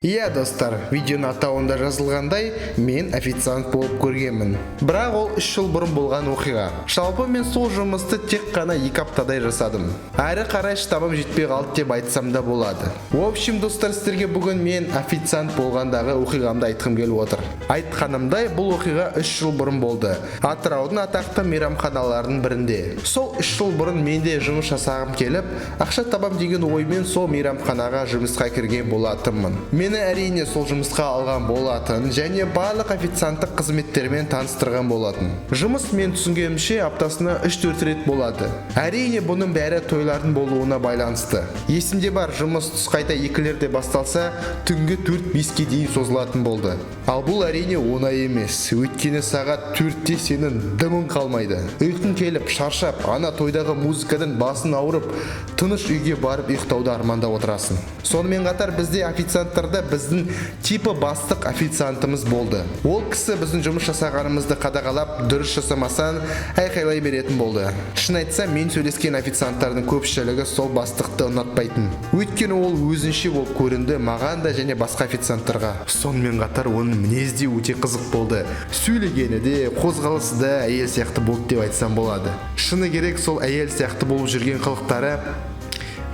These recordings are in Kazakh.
Иә достар, видеоның атауында жазылғандай, мен официант болып көргенмін. Бірақ ол 3 жыл бұрын болған оқиға. Жалпы мен сол жұмысты тек қана 2 аптадай жасадым. Әрі қарай штабым жетпей қалды деп айтсам да болады. В общем, достар, сіздерге бүгін мен официант болғандағы оқиғамды айтқым келіп отыр. Айтқанымдай, бұл оқиға 3 жыл бұрын болды. Атыраудың атақты мейрамханаларының бірінде. Сол 3 жыл бұрын менде жұмыс жасағым келіп, ақша табам деген оймен сол мейрамханаға жұмысқа кірген болатынмын. Мені әрине сол жұмысқа алған болатын және барлық официанттық қызметтермен таныстырған болатын. Жұмыс мен түсінгенімше аптасына 3-4 рет болады. Әрине бұның бәрі тойлардың болуына байланысты. Есімде бар, жұмыс түс қайта 2-лерде басталса, түнгі 4-5-ке дейін созылатын болды. Ал бұл әрине оңай емес. Өйткені сағат 4-те сенің дымың қалмайды. Ұйқың келіп, шаршап, ана тойдағы музыкадан басын ауырып, тыныш үйге барып ұйықтауды армандап отырасың. Сонымен қатар бізде официанттарда біздің типі бастық официантымыз болды. Ол кісі біздің жұмыс жасағанымызды қадағалап, дұрыс жасамасан айқайлай беретін болды. Шын айтсам, мен сөйлескен официанттардың көпшілігі сол бастықты ұнатпайтын. Өйткені ол өзінше болып көрінді маған да және басқа официанттарға. Сонымен қатар оның мінезі өте қызық болды. Сөйлегені де, қозғалысы да әйел сияқты болды деп айтсам болады. Шыны керек, сол әйел сияқты болып жүрген қылықтары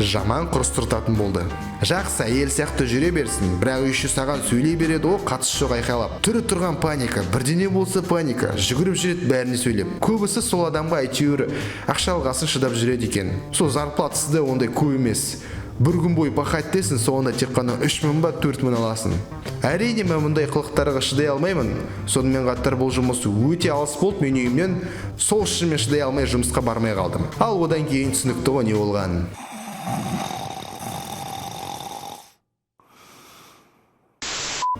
жаман құрыстыртатын болды. Жақсы, әйел сияқты жүре берсін, бірақ үйші саған сөйлей береді, ол қатысы жоқ айқайлап. Түрі тұрған паника, бірдеңе болса паника, жүгіріп жүреді бәріне сөйлеп. Көбісі сол адамға әйтеуір ақша алғасын шыдап жүреді екен. Сол зарплатасы да ондай көп емес. Бір күн бойы пахать десін, соңында тек қана 3000 ба 4000 аласың. Әрине мен мұндай қылықтарға шыдай алмаймын. Сонымен қатар бұл жұмыс өте алыс болды мен үйімнен. Сол үшін мен шыдай алмай жұмысқа бармай қалдым. Ал одан кейін түсінікті ғой не болғанын.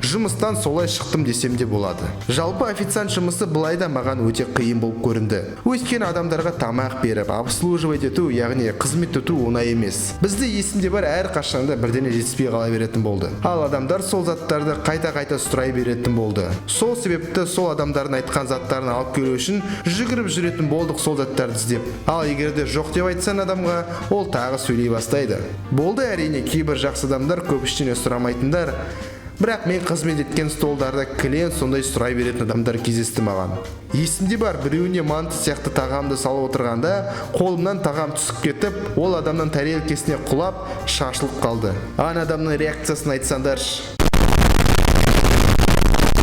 Жұмыстан солай шықтым десем де болады. Жалпы официант жұмысы былай да маған өте қиын болып көрінді. Өйткені адамдарға тамақ беріп, обслуживать ету, яғни қызмет ету оңай емес. Бізде есімде бар, әр қашанда бірдеңе жетіспей қала беретін болды. Ал адамдар сол заттарды қайта-қайта сұрай беретін болды. Сол себепті сол адамдардың айтқан заттарын алып келу үшін жүгіріп жүретін болдық сол заттарды іздеп. Ал егер де жоқ деп айтсан адамға, ол тағы сөйлей бастайды. Болды, әрине, кейбір жақсы адамдар көп ештеңе сұрамайтындар. Бірақ мен қызмет еткен столдарда клиент сондай сұрай беретін адамдар кездесті маған. Есімде бар, біреуіне манты сияқты тағамды салып отырғанда, қолымнан тағам түсіп кетіп, ол адамның тарелкесіне құлап, шашылып қалды. Ана адамның реакциясын айтсаңдаршы.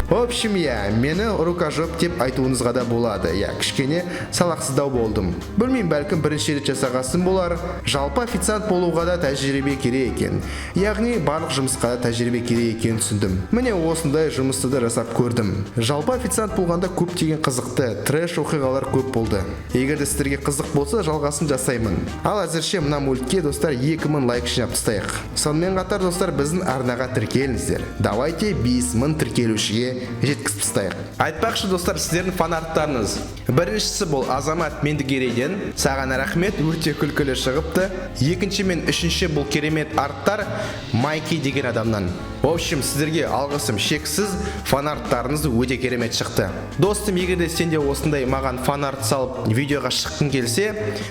В общем, мені рукожоп деп айтуыңызға да болады. Кішкене салақсыздау болдым. Білмеймін, бәлкім бірінші рет жасағасын болар. Жалпы официант болуға да тәжірибе керек екен. Яғни барлық жұмысқа да тәжірибе керек екенін түсіндім. Міне осындай жұмысты да жасап көрдім. Жалпы официант болғанда көптеген қызықты, трэш оқиғалар көп болды. Егер де сіздерге қызық болса, жалғасын жасаймын. Ал әзірше мына мультке достар 2000 лайк жинап тастайық. Сонымен қатар достар, біздің арнаға тіркеліңіздер. Давайте 5000 тіркелушіге жеткізіп тастайық. Айтпақшы достар, сіздердің фанарттарыңыз. Біріншісі бұл Азамат Мендігерейден. Саған рахмет, өте күлкілі шығыпты. Екінші мен үшінші бұл керемет арттар Майки деген адамнан. В общем, сіздерге алғысым шексіз, фанарттарыңыз өте керемет шықты. Достым, егер де сенде осындай маған фанарт салып видеоға шыққың келсе,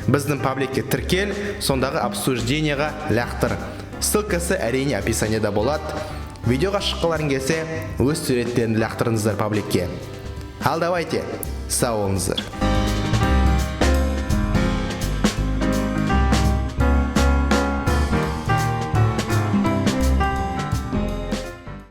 біздің пабликке тіркел, сондағы обсуждениеға лақтыр. Ссылкасы әрине описаниеда болады. Видеоға шыққыларың келсе, өз суреттерін лақтырыңыздар пабликке. Ал давайте, сау болыңыздар.